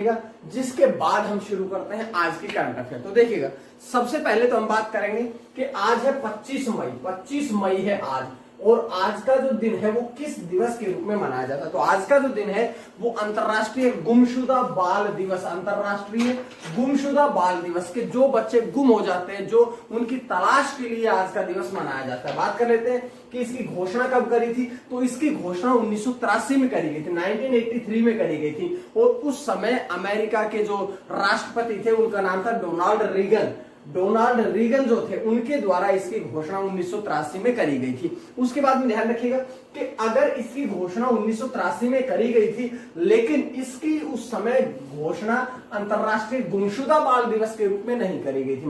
जिसके बाद हम शुरू करते हैं आज की करंट अफेयर। तो देखिएगा, सबसे पहले तो हम बात करेंगे कि आज है 25 मई। 25 मई है आज, और आज का जो दिन है वो किस दिवस के रूप में मनाया जाता है। तो आज का जो दिन है वो अंतर्राष्ट्रीय गुमशुदा बाल दिवस, अंतर्राष्ट्रीय गुमशुदा बाल दिवस के जो बच्चे गुम हो जाते हैं, जो उनकी तलाश के लिए आज का दिवस मनाया जाता है। बात कर लेते हैं कि इसकी घोषणा कब करी थी। तो इसकी घोषणा 1983 में करी गई थी, 1983 में करी गई थी। और उस समय अमेरिका के जो राष्ट्रपति थे उनका नाम था डोनाल्ड रीगन। डोनाल्ड रीगन जो थे उनके द्वारा इसकी घोषणा 1983 में करी गई थी। उसके बाद में ध्यान रखिएगा कि अगर इसकी घोषणा 1983 में करी गई थी, लेकिन इसकी उस समय घोषणा अंतर्राष्ट्रीय गुमशुदा बाल दिवस के रूप में नहीं करी गई थी।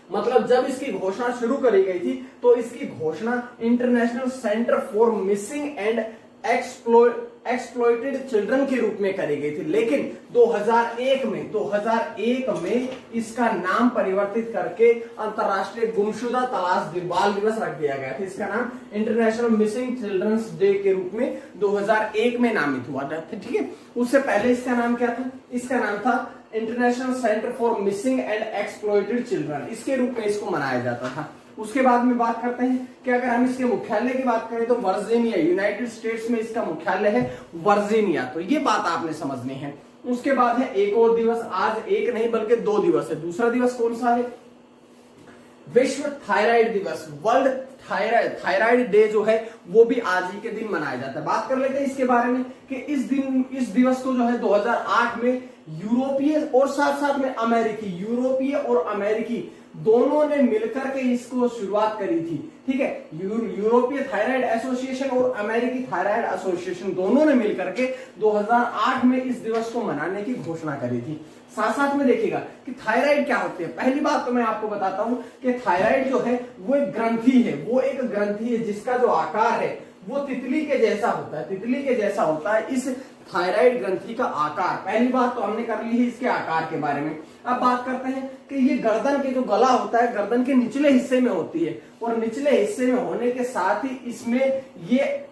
मतलब जब इसकी घोषणा शुरू करी गई थी तो इसकी घोषणा international centre for missing and exploited children के रूप में करी गई थी। लेकिन 2001 में इसका नाम परिवर्तित करके अंतर्राष्ट्रीय गुमशुदा तलाश बाल दिवस रख दिया गया था। इसका नाम इंटरनेशनल मिसिंग चिल्ड्रंस डे के रूप में 2001 में नामित हुआ था। ठीक है, उससे पहले इसका नाम क्या था? इसका नाम था international centre for missing and exploited children, इसके रूप में इसको मनाया जाता था। उसके बाद में बात करते हैं कि अगर हम इसके मुख्यालय की बात करें तो वर्जीनिया, यूनाइटेड स्टेट्स में इसका मुख्यालय है वर्जीनिया। तो ये बात आपने समझनी है। उसके बाद है एक और दिवस, आज एक नहीं बल्कि 2 दिवस है। दूसरा दिवस कौन सा है? विश्व थायराइड दिवस, वर्ल्ड थायराइड डे जो है वो भी आज ही के दिन मनाया जाता है। बात कर लेते हैं इसके बारे में कि इस दिवस को जो है 2008 में यूरोपीय और साथ साथ में यूरोपीय और अमेरिकी दोनों ने मिलकर के इसको शुरुआत करी थी। ठीक है, यूरोपीय थायराइड एसोसिएशन और अमेरिकी थायराइड एसोसिएशन दोनों ने मिलकर के 2008 में इस दिवस को मनाने की घोषणा करी थी। साथ साथ में देखिएगा कि थायराइड क्या होती है। पहली बात तो मैं आपको बताता हूं कि थायराइड जो है वो एक ग्रंथि है, जिसका जो आकार है वो तितली के जैसा होता है। इस थायराइड ग्रंथि का आकार, पहली बात तो हमने कर ली है इसके आकार के बारे में। अब बात करते हैं कि ये गर्दन के जो गला होता है, गर्दन के निचले हिस्से में होती है, और निचले हिस्से में होने के साथ ही इसमें ये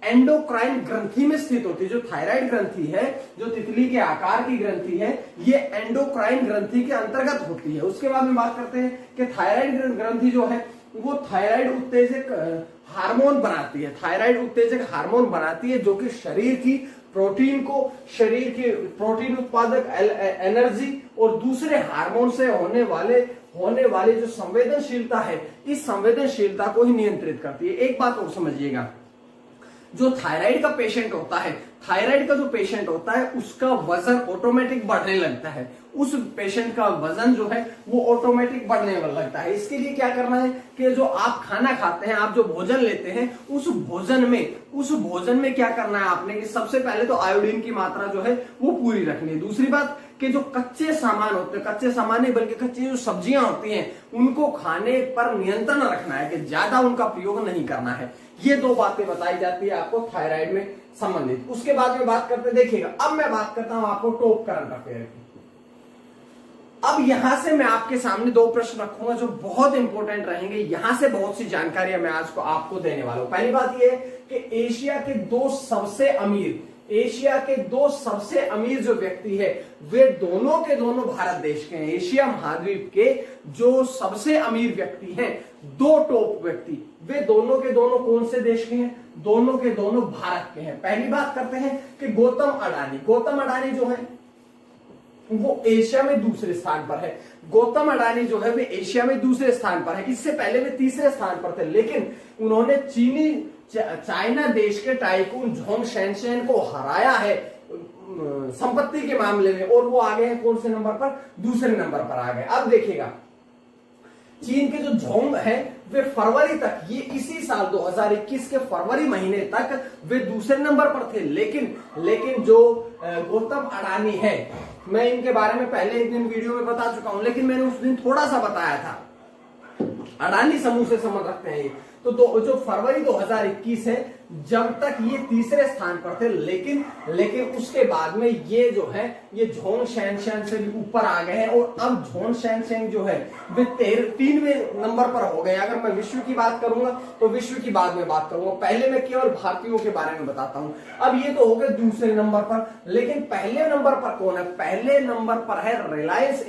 एंडोक्राइन ग्रंथि में स्थित होती है। जो थायराइड ग्रंथि है, जो तितली के आकार की ग्रंथि है, ये एंडोक्राइन ग्रंथि के अंतर्गत होती है। उसके बाद में बात करते हैं कि थायराइड ग्रंथि जो है वो थायराइड उत्तेजक हार्मोन बनाती है। थायराइड उत्तेजक हार्मोन बनाती है जो कि शरीर की प्रोटीन उत्पादक एनर्जी और दूसरे हार्मोन से होने वाली जो संवेदनशीलता है, इस संवेदनशीलता को ही नियंत्रित करती है। एक बात और समझिएगा, जो थायराइड का पेशेंट होता है, उसका वजन ऑटोमेटिक बढ़ने लगता है। उस पेशेंट का वजन जो है वो ऑटोमेटिक बढ़ने लगता है। इसके लिए क्या करना है कि जो आप खाना खाते हैं, आप जो भोजन लेते हैं, उस भोजन में क्या करना है आपने कि सबसे पहले तो आयोडीन की मात्रा जो है वो पूरी रखनी है। दूसरी बात कि जो कच्चे सामान नहीं बल्कि कच्ची जो सब्जियां होती हैं उनको खाने पर नियंत्रण रखना है, कि ज्यादा उनका प्रयोग नहीं करना है। ये 2 बातें बताई जाती है आपको थायराइड में संबंधित। उसके बाद में बात करते, देखिएगा अब मैं बात करता हूं आपको टॉप करंट अफेयर की। अब यहां से मैं आपके सामने 2 प्रश्न रखूंगा जो बहुत इंपॉर्टेंट रहेंगे। यहां से बहुत सी जानकारियां मैं आज को आपको देने वाला हूं। पहली बात यह है कि एशिया के 2 सबसे अमीर जो व्यक्ति है वे दोनों के दोनों भारत देश के हैं। एशिया महाद्वीप के जो सबसे अमीर व्यक्ति हैं, 2 टॉप व्यक्ति, वे दोनों के दोनों कौन से देश के हैं? दोनों के दोनों भारत के हैं। पहली बात करते हैं कि गौतम अडानी जो है वो एशिया में दूसरे स्थान पर है। गौतम अडानी जो है वे एशिया में दूसरे स्थान पर है। इससे पहले वे तीसरे स्थान पर थे, लेकिन उन्होंने चाइना देश के टाइकून झोंग शेनशेन को हराया है संपत्ति के मामले में, और वो आ गए हैं कौन से नंबर पर? दूसरे नंबर पर आ गए। अब देखिएगा, चीन के जो झोंग है वे फरवरी तक, ये इसी साल 2021 के फरवरी महीने तक वे दूसरे नंबर पर थे। लेकिन जो गौतम अडानी है, मैं इनके बारे में पहले एक दिन वीडियो में बता चुका हूं, लेकिन मैंने उस दिन थोड़ा सा बताया था। अडानी समूह से संबंध रखते हैं ये। तो जो फरवरी 2021 है जब तक ये तीसरे स्थान पर थे, लेकिन उसके बाद में ये जो है ये झोंग शैनशैन से भी ऊपर आ गए हैं और अब झोंग शैनशैन जो है वे 3वें नंबर पर हो गए। अगर मैं विश्व की बात करूंगा तो विश्व की बाद में बात करूंगा, पहले मैं केवल भारतीयों के बारे में बताता हूं। अब ये तो हो गए दूसरे नंबर पर, लेकिन पहले नंबर पर कौन है? पहले नंबर पर है रिलायंस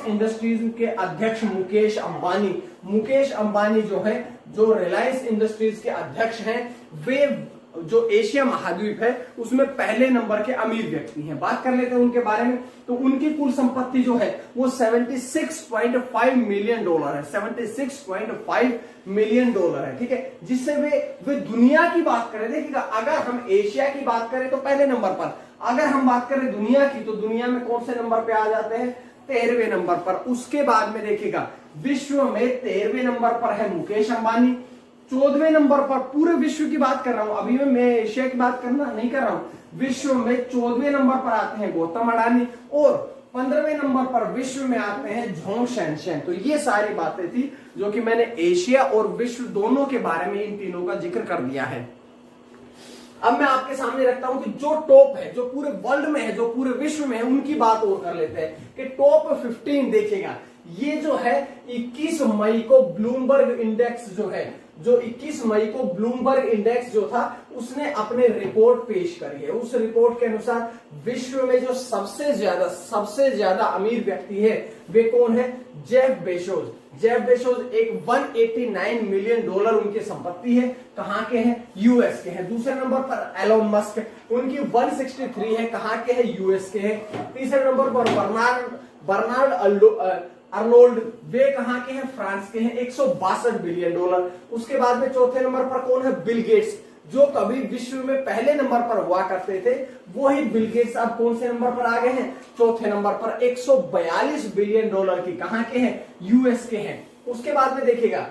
इंडस्ट्रीज के अध्यक्ष मुकेश अंबानी। मुकेश अंबानी जो है, जो रिलायंस इंडस्ट्रीज के अध्यक्ष हैं, वे जो एशिया महाद्वीप है उसमें पहले नंबर के अमीर व्यक्ति हैं। बात कर लेते हैं उनके बारे में। तो उनकी कुल संपत्ति जो है वो $76.5 मिलियन है, $76.5 मिलियन है, ठीक है, जिससे वे दुनिया की बात करें। देखिएगा, अगर हम एशिया की बात करें तो पहले नंबर पर, अगर हम बात करें दुनिया की तो दुनिया में कौन से नंबर पे आ जाते हैं? 13वें नंबर पर। उसके बाद में देखिएगा, विश्व में 13वें नंबर पर है मुकेश अंबानी। 14वें नंबर पर, पूरे विश्व की बात कर रहा हूं, अभी मैं एशिया की बात करना नहीं कर रहा हूं। विश्व में 14वें नंबर पर आते हैं गौतम अडानी और 15वें नंबर पर विश्व में आते हैं झोंग शैनशैन। तो ये सारी बातें थी जो कि मैंने एशिया और विश्व दोनों के बारे में इन तीनों का जिक्र कर दिया है। अब मैं आपके सामने रखता हूं कि जो टॉप है, जो पूरे वर्ल्ड में है, जो पूरे विश्व में है, उनकी बात और कर लेते हैं कि टॉप 15 देखिएगा। ये जो है 21 मई को ब्लूमबर्ग इंडेक्स जो है, जो 21 मई को ब्लूमबर्ग इंडेक्स जो था उसने अपने रिपोर्ट पेश करी है। उस रिपोर्ट के अनुसार विश्व में जो सबसे ज्यादा अमीर व्यक्ति है वे कौन है? Jeff Bezos. जेफ बेजोस एक $189 मिलियन उनकी संपत्ति है। कहां के हैं? यूएस के हैं। दूसरे नंबर पर एलोन मस्क, उनकी 163 है। कहां के हैं? यूएस के हैं। तीसरे नंबर पर बर्नार्ड अर्नोल्ड, वे कहां के हैं? फ्रांस के हैं, $162 बिलियन। उसके बाद में चौथे नंबर पर कौन है? बिल गेट्स, जो कभी विश्व में पहले नंबर पर हुआ करते थे, वो ही बिल गेट्स अब कौन से नंबर पर आ गए हैं? चौथे नंबर पर, $142 बिलियन की। कहां के हैं? यूएस के हैं। उसके बाद में देखिएगा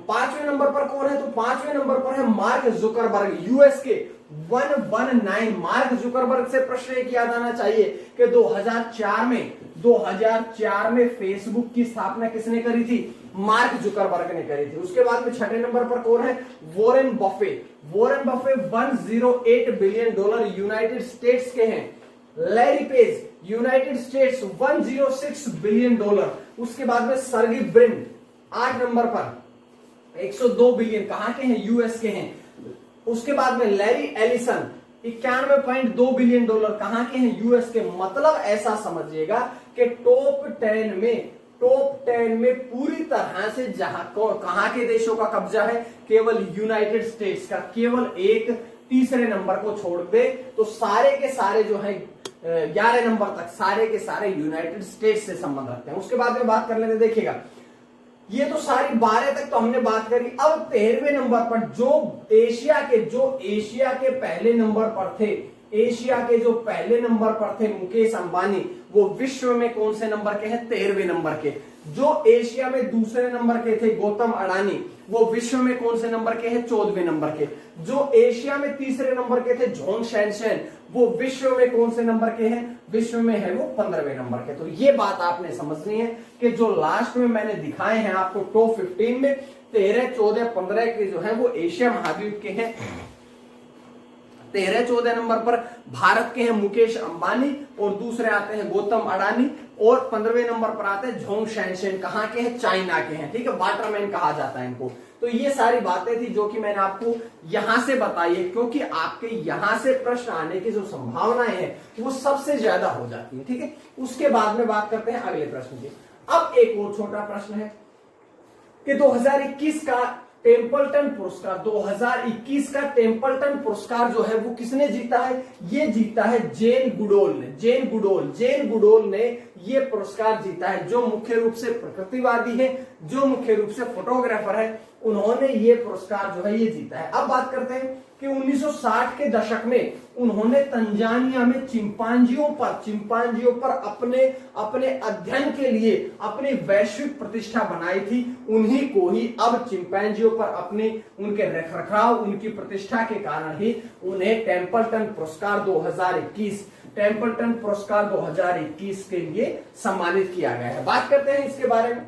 5वें नंबर पर कौन है? तो 5वें नंबर पर है मार्क जुकरबर्ग, यूएस के 119। मार्क जुकरबर्ग से प्रश्न एक याद आना चाहिए कि 2004 में फेसबुक की स्थापना किसने करी थी? मार्क जुकरबर्ग ने करी थी। उसके बाद में छठे नंबर पर कौन है? Warren Buffett. Warren Buffett $108 billion United states के हैं। Larry page, United states, $106 billion. उसके बाद में सर्गी ब्रिन 8 नंबर पर, 102 बिलियन। कहां के हैं? यूएस के हैं। उसके बाद में लैरी एलिसन 91.2 बिलियन। कहां के हैं? यूएस के। मतलब ऐसा समझिएगा कि टॉप 10 में पूरी तरह से कहां के देशों का कब्जा है? केवल यूनाइटेड स्टेट्स का। केवल एक तीसरे नंबर को छोड़ दे तो सारे के सारे जो है 11 नंबर तक सारे के सारे यूनाइटेड स्टेट्स से संबंध रखते हैं। उसके बाद में बात कर लेते, देखिएगा ये तो सारी 12 तक तो हमने बात करी। अब 13वें नंबर पर जो एशिया के पहले नंबर पर थे, एशिया के जो पहले नंबर पर थे मुकेश अंबानी, वो विश्व में कौन से नंबर के हैं? 13वें नंबर के। जो एशिया में दूसरे नंबर के थे गौतम अडानी, वो विश्व में कौन से नंबर के हैं? 14वें नंबर के। जो एशिया में तीसरे नंबर के थे झोंग शैनशैन, वो विश्व में कौन से नंबर के हैं? विश्व में है वो 15वें नंबर के। तो ये बात आपने समझनी है कि जो लास्ट में मैंने दिखाए हैं आपको टॉप 15 में 13, 14, 15 के जो है वो एशिया महाद्वीप के हैं। 13, 14 नंबर पर भारत के हैं मुकेश अंबानी और दूसरे आते हैं गौतम अडानी और 15वें नंबर पर आते हैं झोंग शैनशैन। कहां के हैं? चाइना के हैं, ठीक है, वाटरमैन कहा जाता है इनको। तो ये सारी बातें थी जो कि मैंने आपको यहां से बताई है, क्योंकि आपके यहां से प्रश्न आने की जो संभावनाएं हैं वो सबसे ज्यादा हो जाती है, ठीक है। उसके बाद में बात करते हैं अगले प्रश्न की। अब एक और छोटा प्रश्न है कि 2021 का टेम्पल्टन पुरस्कार, 2021 का टेम्पल्टन पुरस्कार जो है वो किसने जीता है? ये जीता है जेन गुडोल ने। जेन गुडोल ने ये पुरस्कार जीता है, जो मुख्य रूप से प्रकृतिवादी है, जो मुख्य रूप से फोटोग्राफर है, उन्होंने ये पुरस्कार जो है ये जीता है। अब बात करते हैं कि 1960 के दशक में उन्होंने तंजानिया में चिंपांजियों पर अपने अध्ययन के लिए अपनी वैश्विक प्रतिष्ठा बनाई थी। उन्हीं को ही अब चिंपांजियों पर उनके रखरखाव, उनकी प्रतिष्ठा के कारण ही उन्हें टेम्पल्टन पुरस्कार 2021 के लिए सम्मानित किया गया है। बात करते हैं इसके बारे में।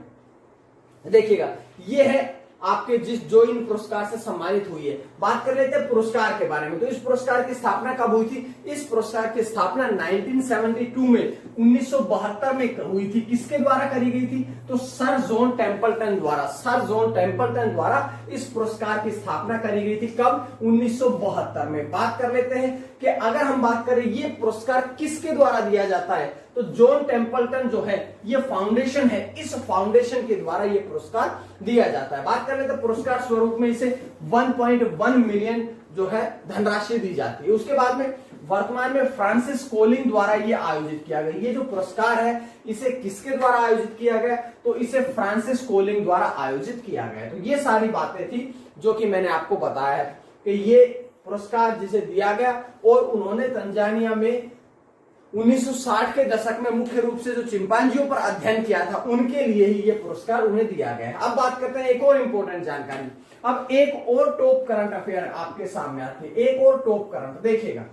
देखिएगा, ये है आपके जो इन पुरस्कार से सम्मानित हुई है। बात कर लेते हैं पुरस्कार के बारे में। तो इस पुरस्कार की स्थापना कब हुई थी? इस पुरस्कार की स्थापना 1972 में 1972 में हुई थी। किसके द्वारा करी गई थी? तो सर जॉन टेम्पल्टन द्वारा, सर जॉन टेम्पल्टन द्वारा इस पुरस्कार की स्थापना करी गई थी। कब? 1972 में। बात कर लेते हैं कि अगर हम बात करें ये पुरस्कार किसके द्वारा दिया जाता है, तो जॉन टेम्पल्टन जो है ये फाउंडेशन है, इस फाउंडेशन के द्वारा ये पुरस्कार दिया जाता है। बात कर लेते हैं पुरस्कार स्वरूप में इसे 1.1 मिलियन जो है धनराशि दी जाती है। उसके बाद में वर्तमान में फ्रांसिस कोलिन द्वारा ये आयोजित किया गया। ये जो पुरस्कार है इसे किसके द्वारा आयोजित किया गया? तो इसे फ्रांसिस कोलिन द्वारा आयोजित किया गया। तो ये सारी बातें थी जो कि मैंने आपको बताया है कि ये पुरस्कार जिसे दिया गया, और उन्होंने तंजानिया में 1960 के दशक में मुख्य रूप से जो चिंपांजियों पर अध्ययन किया था उनके लिए ही ये पुरस्कार उन्हें दिया गया है। अब बात करते हैं एक और इंपॉर्टेंट जानकारी। अब एक और टॉप करंट अफेयर आपके सामने आती है, एक और टॉप करंट देखिएगा।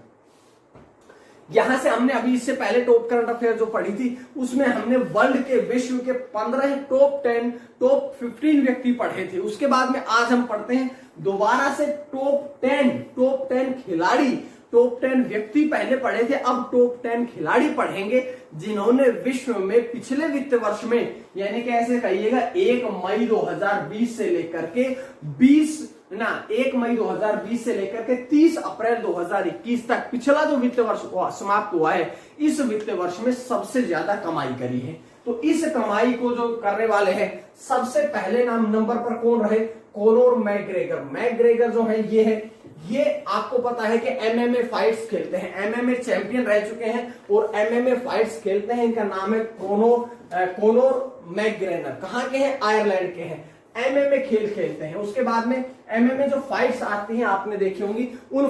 यहां से हमने अभी इससे पहले टॉप करंट अफेयर जो पढ़ी थी उसमें हमने वर्ल्ड के, विश्व के 15 टॉप 10, टॉप 15 व्यक्ति पढ़े थे। उसके बाद में आज हम पढ़ते हैं दोबारा से टॉप 10 खिलाड़ी, टॉप 10 व्यक्ति पहले पढ़े थे, अब टॉप 10 खिलाड़ी पढ़ेंगे जिन्होंने विश्व में पिछले वित्त वर्ष में, यानी कि ऐसे कहिएगा 1 मई 2020 से लेकर के 1 मई 2020 से लेकर के 30 अप्रैल 2021 तक पिछला जो वित्त वर्ष समाप्त हुआ है, इस वित्त वर्ष में सबसे ज्यादा कमाई करी है। तो इस कमाई को जो करने वाले हैं, सबसे पहले नंबर पर कौन रहे? कोनोर मैकग्रेगर। मैकग्रेगर जो है ये आपको पता है कि एमएमए फाइट्स खेलते हैं, एमएमए चैंपियन रह चुके हैं और एमएमए फाइट्स खेलते हैं। इनका नाम है कोनोर मैकग्रेगर। कहां के हैं? आयरलैंड के हैं। एमएमए खेल खेलते हैं। उसके बाद में एमएमए जो फाइट्स आती हैं आपने देखी होंगी, उन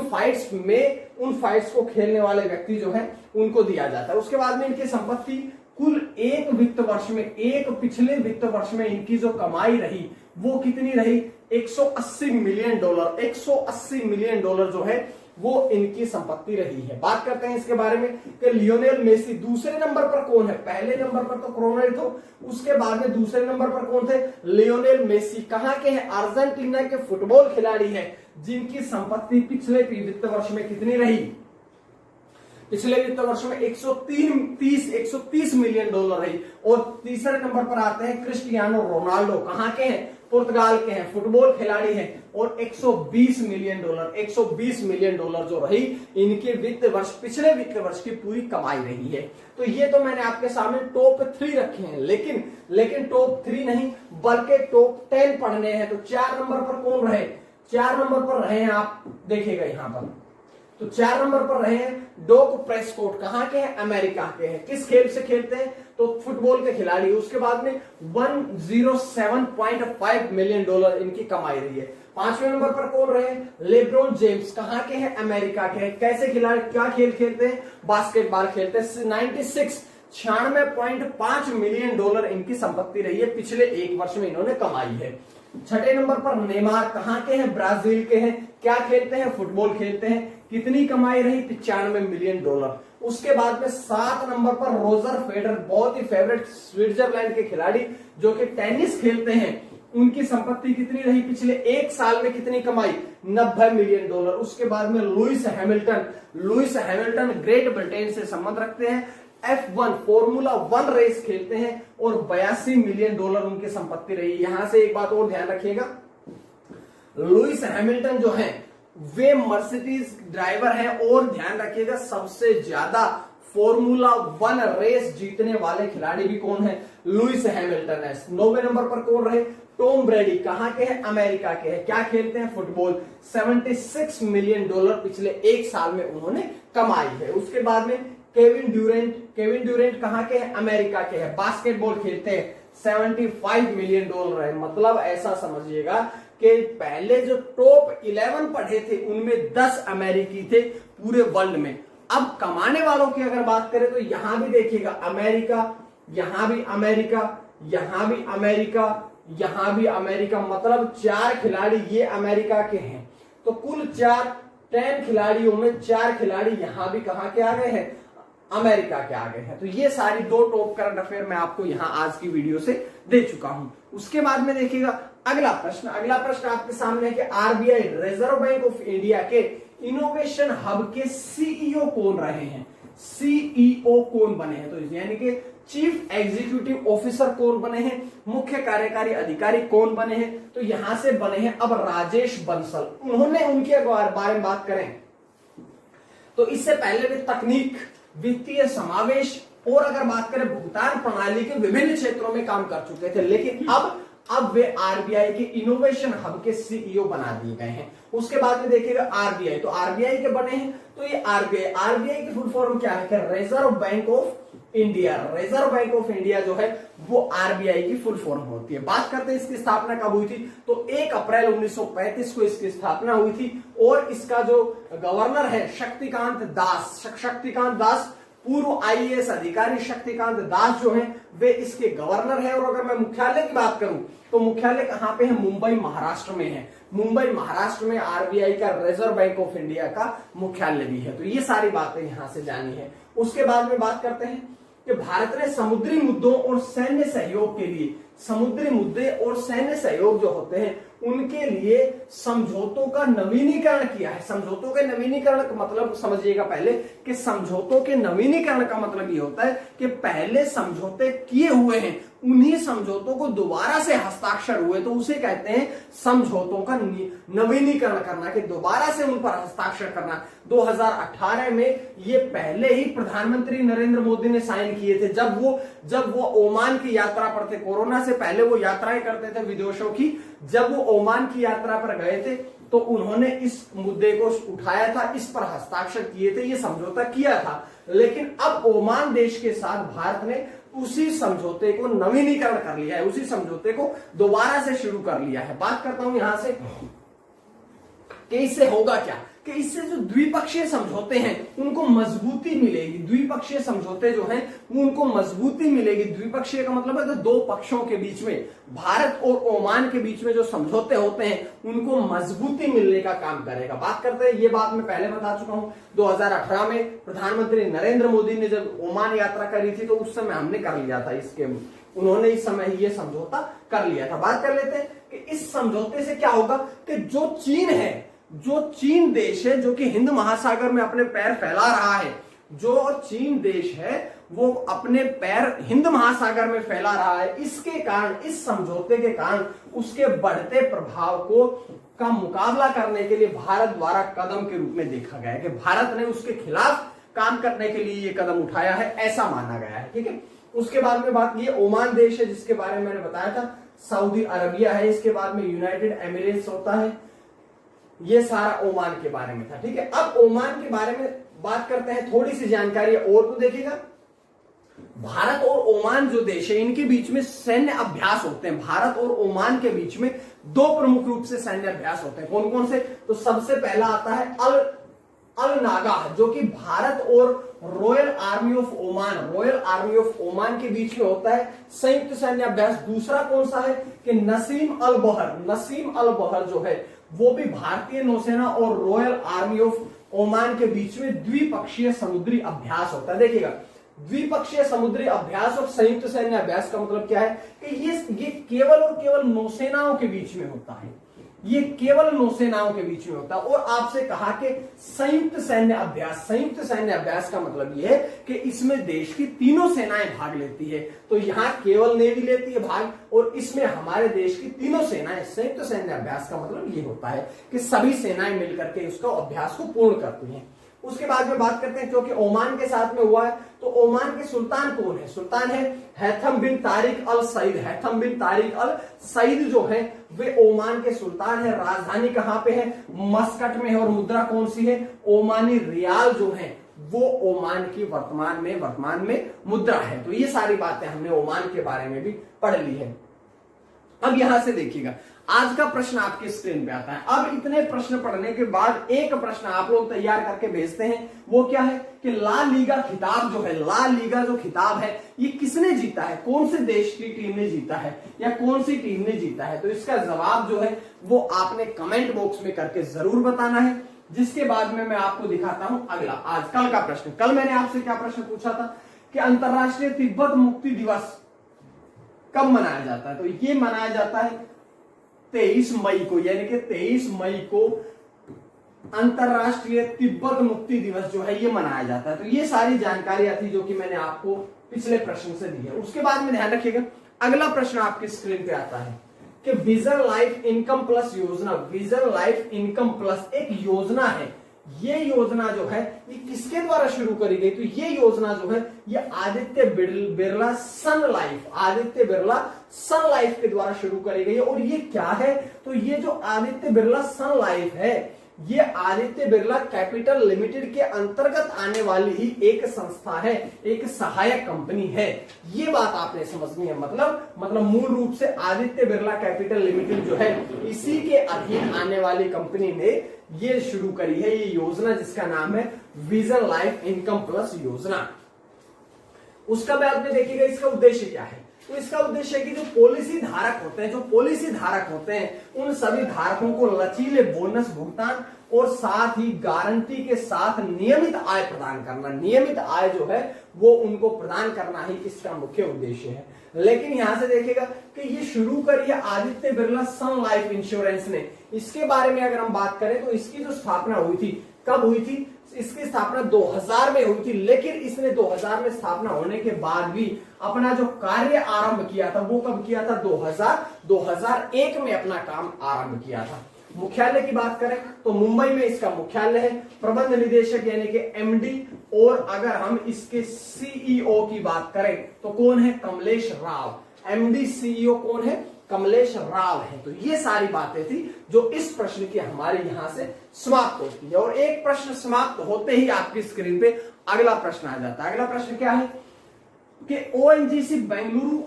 फाइट्स को खेलने वाले व्यक्ति जो है उनको दिया जाता है। उसके बाद में इनकी संपत्ति कुल एक वित्त वर्ष में, एक पिछले वित्त वर्ष में इनकी जो कमाई रही वो कितनी रही? 180 मिलियन डॉलर। 180 मिलियन डॉलर जो है वो इनकी संपत्ति रही है। बात करते हैं इसके बारे में कि लियोनेल मेसी दूसरे नंबर पर कौन है? पहले नंबर पर तो रोनाल्डो, उसके बाद में दूसरे नंबर पर कौन थे? Lionel Messi. कहां के हैं? अर्जेंटीना के फुटबॉल खिलाड़ी हैं जिनकी संपत्ति पिछले वित्त वर्ष में कितनी रही? पिछले वित्त वर्ष में 130 मिलियन डॉलर रही। और तीसरे नंबर पर आते हैं क्रिस्टियानो रोनाल्डो। कहां के हैं? पुर्तगाल के हैं, फुटबॉल खिलाड़ी हैं, और 120 मिलियन डॉलर जो रही इनके वित्त वर्ष, पिछले वित्त वर्ष की पूरी कमाई रही है। तो ये तो मैंने आपके सामने टॉप 3 रखे हैं, लेकिन टॉप 3 नहीं बल्कि टॉप 10 पढ़ने हैं। तो 4 नंबर पर कौन रहे? 4 नंबर पर रहे हैं, आप देखिएगा यहां पर। तो 4 नंबर पर रहे हैं डॉक प्रेस्कोट। कहां के हैं? अमेरिका के हैं। किस खेल से खेलते हैं? तो फुटबॉल के खिलाड़ी। उसके बाद में 107.5 मिलियन डॉलर इनकी कमाई रही है। 5वें नंबर पर कौन रहे? LeBron James. कहां के हैं? अमेरिका के हैं। कैसे खिलाड़ी, क्या खेल खेलते हैं? बास्केटबॉल खेलते हैं। 96.5 मिलियन डॉलर इनकी संपत्ति रही है, पिछले एक वर्ष में इन्होंने कमाई है। 6ठे नंबर पर नेमार। कहां के हैं? ब्राजील के हैं। क्या खेलते हैं? फुटबॉल खेलते हैं। कितनी कमाई रही? 95 मिलियन डॉलर। उसके बाद में 7 नंबर पर रोजर फेडरर, बहुत ही फेवरेट स्विट्जरलैंड के खिलाड़ी जो कि टेनिस खेलते हैं, उनकी संपत्ति कितनी रही? पिछले एक साल में कितनी कमाई? 90 मिलियन डॉलर। उसके बाद में लुइस हैमिल्टन ग्रेट ब्रिटेन से संबंध रखते हैं, F1 फॉर्मूला 1 रेस खेलते हैं और 82 मिलियन डॉलर उनकी संपत्ति रही। यहां से एक बात और ध्यान रखिएगा, लुइस हैमिल्टन जो है वे मर्सिडीज ड्राइवर हैं, और ध्यान रखिएगा सबसे ज्यादा फॉर्मूला 1 रेस जीतने वाले खिलाड़ी भी कौन है? लुइस हैमिल्टन है। 9वें नंबर पर कौन रहे? टॉम ब्रेडी। कहां के हैं? अमेरिका के हैं। क्या खेलते हैं? फुटबॉल। 76 मिलियन डॉलर पिछले एक साल में उन्होंने कमाई है। उसके बाद में केविन ड्यूरेंट कहां के हैं? अमेरिका के हैं। बास्केटबॉल खेलते हैं। 75 मिलियन डॉलर है। मतलब ऐसा समझिएगा कि पहले जो टॉप 11 पढ़े थे उनमें 10 अमेरिकी थे पूरे वर्ल्ड में। अब कमाने वालों की अगर बात करें तो यहां भी देखिएगा अमेरिका, यहां भी अमेरिका, यहां भी अमेरिका, यहां भी अमेरिका, मतलब 4 खिलाड़ी ये अमेरिका के हैं। तो कुल 10 खिलाड़ियों में 4 खिलाड़ी यहां भी कहां के आ गए हैं? अमेरिका के आ गए हैं। तो ये सारी 2 टॉप करंट अफेयर मैं आपको यहां आज की वीडियो से दे चुका हूं। उसके बाद में देखिएगा अगला प्रश्न आपके सामने है कि RBI reserve bank of India के इनोवेशन हब के सीईओ कौन रहे हैं, सीईओ कौन बने हैं, तो यानी कि चीफ एग्जीक्यूटिव ऑफिसर कौन बने हैं, मुख्य कार्यकारी अधिकारी कौन बने हैं, तो यहां से बने हैं अब राजेश बंसल। उन्होंने उनके बारे में बात करें तो इससे पहले वे तकनीक, वित्तीय समावेश और अगर बात करें भुगतान प्रणाली के विभिन्न क्षेत्रों में काम कर चुके थे, लेकिन अब वे आरबीआई के इनोवेशन हब के सीईओ बना दिए गए हैं। उसके बाद में देखिएगा आरबीआई, तो आरबीआई के बने हैं, तो ये आरबीआई की फुल फॉर्म क्या है, reserve bank of India. Reserve bank of India जो है वो आरबीआई की फुल फॉर्म होती है। बात करते हैं इसकी स्थापना कब हुई थी, तो 1 अप्रैल 1935 को इसकी स्थापना हुई थी और इसका जो गवर्नर है शक्तिकांत दास, पूर्व आईएएस अधिकारी शक्तिकांत दास जो हैं वे इसके गवर्नर हैं। और अगर मैं मुख्यालय की बात करूं तो मुख्यालय कहां पे है, मुंबई महाराष्ट्र में है। मुंबई महाराष्ट्र में आरबीआई का रिजर्व बैंक ऑफ इंडिया का मुख्यालय भी है। तो ये सारी बातें यहां से जानी है। उसके बाद में बात करते हैं कि भारत ने समुद्री मुद्दों और सैन्य सहयोग के लिए, समुद्री मुद्दे और सैन्य सहयोग जो होते हैं उनके लिए समझौतों का नवीनीकरण किया है। समझौतों के नवीनीकरण का मतलब समझिएगा पहले कि समझौतों के नवीनीकरण का मतलब ये होता है कि पहले समझौते किए हुए हैं उन्हीं समझौतों को दोबारा से हस्ताक्षर हुए तो उसे कहते हैं समझौतों का नवीनीकरण करना, कि दोबारा से उन पर हस्ताक्षर करना। 2018 में ये पहले ही प्रधानमंत्री नरेंद्र मोदी ने साइन किए थे जब वो ओमान की यात्रा पर थे। कोरोना से पहले वो यात्राएं करते थे विदेशों की, जब वो ओमान की यात्रा पर गए थे तो उन्होंने इस मुद्दे को उठाया था, इस पर हस्ताक्षर किए थे, ये समझौता किया था। लेकिन अब ओमान देश के साथ भारत ने उसी समझौते को नवीनीकरण कर लिया है, उसी समझौते को दोबारा से शुरू कर लिया है। बात करता हूं यहां से कि इससे होगा क्या, कि इससे जो द्विपक्षीय समझौते हैं उनको मजबूती मिलेगी। द्विपक्षीय समझौते जो हैं उनको मजबूती मिलेगी। द्विपक्षीय का मतलब है कि दो पक्षों के बीच में, भारत और ओमान के बीच में जो समझौते होते हैं उनको मजबूती मिलने का काम करेगा। बात करते हैं, ये बात मैं पहले बता चुका हूं, 2018 में प्रधानमंत्री नरेंद्र मोदी ने जब ओमान यात्रा करी थी तो उस समय हमने कर लिया था इसके, उन्होंने इस समय ये समझौता कर लिया था। बात कर लेते हैं कि इस समझौते से क्या होगा, कि जो चीन देश है जो कि हिंद महासागर में अपने पैर फैला रहा है, जो चीन देश है वो अपने पैर हिंद महासागर में फैला रहा है, इसके कारण, इस समझौते के कारण उसके बढ़ते प्रभाव का मुकाबला करने के लिए भारत द्वारा कदम के रूप में देखा गया है, कि भारत ने उसके खिलाफ काम करने के लिए ये कदम उठाया है, ऐसा माना गया है। ठीक है, उसके बाद में बात की ओमान देश है जिसके बारे में मैंने बताया था, सऊदी अरबिया है, इसके बाद में यूनाइटेड एमिरेट्स होता है, ये सारा ओमान के बारे में था। ठीक है, अब ओमान के बारे में बात करते हैं, थोड़ी सी जानकारी और तो देखिएगा। भारत और ओमान जो देश है इनके बीच में सैन्य अभ्यास होते हैं। भारत और ओमान के बीच में दो प्रमुख रूप से सैन्य अभ्यास होते हैं। कौन कौन से, तो सबसे पहला आता है अल नागा, जो कि भारत और रॉयल आर्मी ऑफ ओमान के बीच में होता है संयुक्त सैन्य अभ्यास। दूसरा कौन सा है कि नसीम अल बहर जो है वो भी भारतीय नौसेना और रॉयल आर्मी ऑफ ओमान के बीच में द्विपक्षीय समुद्री अभ्यास होता है। देखिएगा, द्विपक्षीय समुद्री अभ्यास और संयुक्त सैन्य अभ्यास का मतलब क्या है कि ये केवल और केवल नौसेनाओं के बीच में होता है, ये केवल नौसेनाओं के बीच में होता है। और आपसे कहा कि संयुक्त सैन्य अभ्यास का मतलब यह है कि इसमें देश की तीनों सेनाएं भाग लेती है। तो यहां केवल नेवी लेती है भाग, और इसमें हमारे देश की तीनों सेनाएं, संयुक्त सैन्य अभ्यास का मतलब ये होता है कि सभी सेनाएं मिलकर के उसका अभ्यास को पूर्ण करती हैं। उसके बाद में बात करते हैं, क्योंकि ओमान के साथ में हुआ है तो ओमान के सुल्तान कौन है, सुल्तान है हैथम बिन तारिक अल सईद। हैथम बिन तारिक अल सईद जो है वे ओमान के सुल्तान है। राजधानी कहां पे है, मस्कट में है, और मुद्रा कौन सी है, ओमानी रियाल जो है वो ओमान की वर्तमान में मुद्रा है। तो ये सारी बातें हमने ओमान के बारे में भी पढ़ ली है। अब यहां से देखिएगा, आज का प्रश्न आपकी स्क्रीन पे आता है। अब इतने प्रश्न पढ़ने के बाद एक प्रश्न आप लोग तैयार करके भेजते हैं, वो क्या है कि ला लीगा खिताब जो है, ला लीगा जो खिताब है ये किसने जीता है, कौन से देश की टीम ने जीता है या कौन सी टीम ने जीता है। तो इसका जवाब जो है वो आपने कमेंट बॉक्स में करके जरूर बताना है। जिसके बाद में मैं आपको दिखाता हूं अगला, आज कल का प्रश्न। कल मैंने आपसे क्या प्रश्न पूछा था कि अंतरराष्ट्रीय तिब्बत मुक्ति दिवस कब मनाया जाता है, तो ये मनाया जाता है 23 मई को, यानी कि 23 मई को अंतरराष्ट्रीय तिब्बत मुक्ति दिवस जो है ये मनाया जाता है। तो ये सारी जानकारियां थी जो कि मैंने आपको पिछले प्रश्न से दी है। उसके बाद में ध्यान रखिएगा, अगला प्रश्न आपकी स्क्रीन पे आता है कि विजन लाइफ इनकम प्लस योजना, विजन लाइफ इनकम प्लस एक योजना है। ये योजना जो है ये किसके द्वारा शुरू करी गई? तो ये योजना जो है ये आदित्य बिरला सन लाइफ, आदित्य बिरला सन लाइफ के द्वारा शुरू करी गई है। और ये क्या है? तो ये जो आदित्य बिरला सन लाइफ है ये आदित्य बिरला कैपिटल लिमिटेड के अंतर्गत आने वाली ही एक संस्था है, एक सहायक कंपनी है। ये बात आपने समझनी है। मतलब मूल रूप से आदित्य बिरला कैपिटल लिमिटेड जो है इसी के अधीन आने वाली कंपनी ने ये शुरू करी है ये योजना, जिसका नाम है विजन लाइफ इनकम प्लस योजना। उसका बाद में देखिएगा इसका उद्देश्य क्या है। तो इसका उद्देश्य है कि जो पॉलिसी धारक होते हैं उन सभी धारकों को लचीले बोनस भुगतान और साथ ही गारंटी के साथ नियमित आय प्रदान करना, नियमित आय जो है वो उनको प्रदान करना ही इसका मुख्य उद्देश्य है। लेकिन यहां से देखिएगा कि ये शुरू करी है आदित्य बिरला सन लाइफ इंश्योरेंस ने। इसके बारे में अगर हम बात करें तो इसकी जो स्थापना हुई थी, कब हुई थी? इसकी स्थापना 2000 में हुई थी। लेकिन इसने 2000 में स्थापना होने के बाद भी अपना जो कार्य आरंभ किया था वो कब किया था? 2001 में अपना काम आरंभ किया था। मुख्यालय की बात करें तो मुंबई में इसका मुख्यालय है। प्रबंध निदेशक यानी कि एमडी, और अगर हम इसके सीईओ की बात करें तो कौन है? कमलेश राव। एमडी सीईओ कौन है? कमलेश राव है। तो ये सारी बातें थी जो इस प्रश्न की हमारे यहां से समाप्त होती है। और एक प्रश्न समाप्त होते ही आपकी स्क्रीन पे अगला प्रश्न आ जाता है। अगला प्रश्न क्या है कि ओएनजीसी बेंगलुरु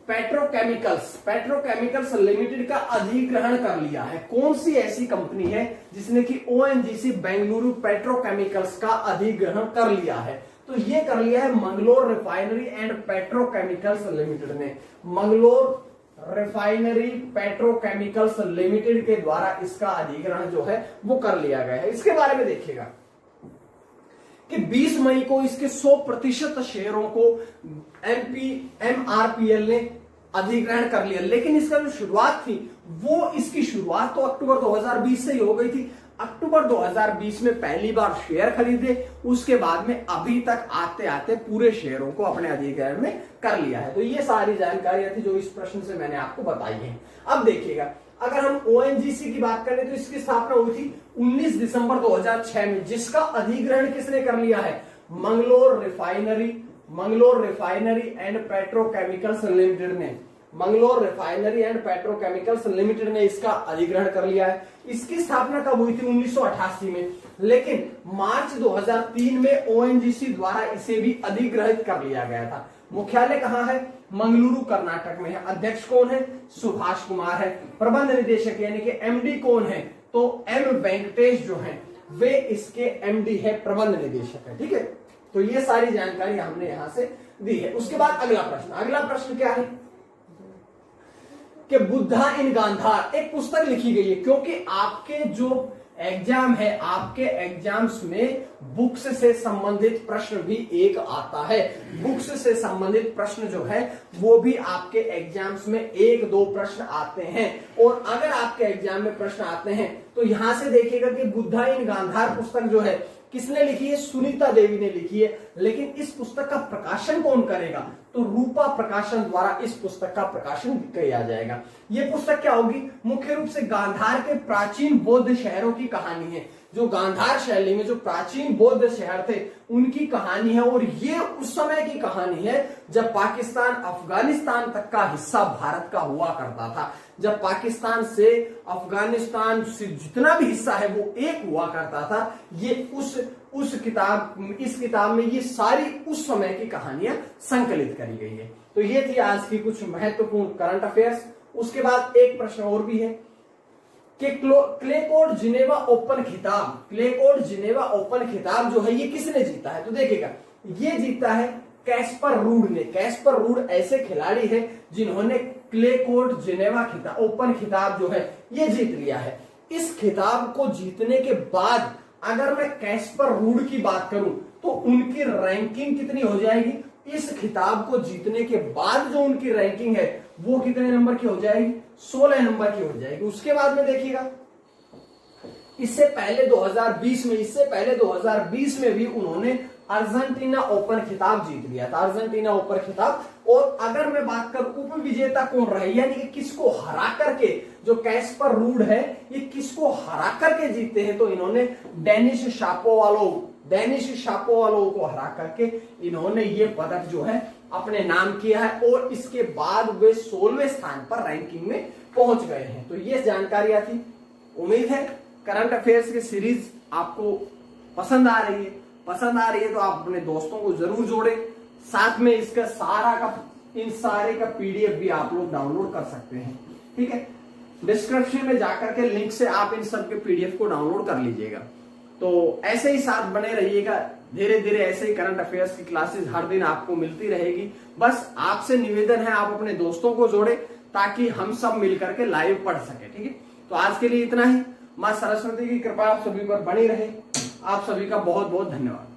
पेट्रोकेमिकल्स लिमिटेड का अधिग्रहण कर लिया है। कौन सी ऐसी कंपनी है जिसने कि ओएनजीसी बेंगलुरु पेट्रोकेमिकल्स का अधिग्रहण कर लिया है? तो ये कर लिया है Mangalore refinery and petrochemicals limited ने। मंगलोर रिफाइनरी पेट्रोकेमिकल्स लिमिटेड के द्वारा इसका अधिग्रहण जो है वो कर लिया गया है। इसके बारे में देखिएगा कि 20 मई को इसके 100% शेयरों को एमआरपीएल ने अधिग्रहण कर लिया। लेकिन इसका जो शुरुआत थी वो इसकी शुरुआत तो अक्टूबर 2020 से ही हो गई थी। अक्टूबर 2020 में पहली बार शेयर खरीदे, उसके बाद में अभी तक आते आते पूरे शेयरों को अपने अधिग्रहण में कर लिया है। तो ये सारी जानकारियां थी जो इस प्रश्न से मैंने आपको बताई है। अब देखिएगा अगर हम ओएनजीसी की बात करें तो इसकी स्थापना हुई थी 19 दिसंबर 2006 में, जिसका अधिग्रहण किसने कर लिया है? Mangalore refinery and petrochemicals limited ने। Mangalore refinery and petrochemicals limited ने इसका अधिग्रहण कर लिया है। इसकी स्थापना कब हुई थी? 1988 में। लेकिन मार्च 2003 में ओएनजीसी द्वारा इसे भी अधिग्रहित कर लिया गया था। मुख्यालय कहां है? मंगलुरु कर्नाटक में है। अध्यक्ष कौन है? सुभाष कुमार है। प्रबंध निदेशक यानी कि एमडी कौन है? तो एम वेंकटेश जो है वे इसके एमडी है, प्रबंध निदेशक है। ठीक है, तो ये सारी जानकारी हमने यहां से दी है। उसके बाद अगला प्रश्न क्या है कि बुद्धा इन गांधार एक पुस्तक लिखी गई है। क्योंकि आपके जो एग्जाम है, आपके एग्जाम्स में बुक्स से संबंधित प्रश्न भी एक आता है। बुक्स से संबंधित प्रश्न जो है वो भी आपके एग्जाम्स में 1-2 प्रश्न आते हैं। और अगर आपके एग्जाम में प्रश्न आते हैं तो यहां से देखिएगा कि बुद्धा इन गांधार पुस्तक जो है किसने लिखी है? सुनीता देवी ने लिखी है। लेकिन इस पुस्तक का प्रकाशन कौन करेगा? तो रूपा प्रकाशन द्वारा इस पुस्तक का प्रकाशन किया जाएगा। ये पुस्तक क्या होगी? मुख्य रूप से गांधार के प्राचीन बौद्ध शहरों की कहानी है। जो गांधार शैली में जो प्राचीन बौद्ध शहर थे उनकी कहानी है। और ये उस समय की कहानी है जब पाकिस्तान अफगानिस्तान तक का हिस्सा भारत का हुआ करता था। जब पाकिस्तान से अफगानिस्तान से जितना भी हिस्सा है वो एक हुआ करता था। ये इस किताब में ये सारी उस समय की कहानियां संकलित करी गई है। तो ये थी आज की कुछ महत्वपूर्ण करंट अफेयर्स। उसके बाद एक प्रश्न और भी है कि क्लेकोर्ट जिनेवा ओपन खिताब जो है ये किसने जीता है? तो देखिएगा ये जीता है कैस्पर रूड ने। कैस्पर रूड ऐसे खिलाड़ी हैं जिन्होंने क्लेकोर्ट जिनेवा ओपन खिताब जो है ये जीत लिया है। इस खिताब को जीतने के बाद अगर मैं कैस्पर रूड की बात करूं तो उनकी रैंकिंग कितनी हो जाएगी? इस खिताब को जीतने के बाद जो उनकी रैंकिंग है वो कितने नंबर की हो जाएगी? 16 नंबर की हो जाएगी। उसके बाद में देखिएगा इससे पहले 2020 में भी उन्होंने अर्जेंटीना ओपन खिताब जीत लिया था, अर्जेंटीना ओपन खिताब। और अगर मैं बात करूं उप विजेता कौन रहे, यानी कि किसको हरा करके, जो कैस्पर रूड है ये किसको हरा करके जीते हैं, तो इन्होंने डेनिस शापोवालोव को हरा करके इन्होंने ये पदक जो है अपने नाम किया है। और इसके बाद वे 16वें स्थान पर रैंकिंग में पहुंच गए हैं। तो ये जानकारियां थी। उम्मीद है करंट अफेयर्स की सीरीज आपको पसंद आ रही है। तो आप अपने दोस्तों को जरूर जोड़ें। साथ में इसका इन सारे का पीडीएफ भी आप लोग डाउनलोड कर सकते हैं। ठीक है, डिस्क्रिप्शन में जाकर के लिंक से आप इन सब के पीडीएफ को डाउनलोड कर लीजिएगा। तो ऐसे ही साथ बने रहिएगा। धीरे धीरे ऐसे ही करंट अफेयर्स की क्लासेस हर दिन आपको मिलती रहेगी। बस आपसे निवेदन है आप अपने दोस्तों को जोड़े ताकि हम सब मिलकर के लाइव पढ़ सके। ठीक है, तो आज के लिए इतना ही। मां सरस्वती की कृपा आप सभी पर बनी रहे। आप सभी का बहुत बहुत धन्यवाद।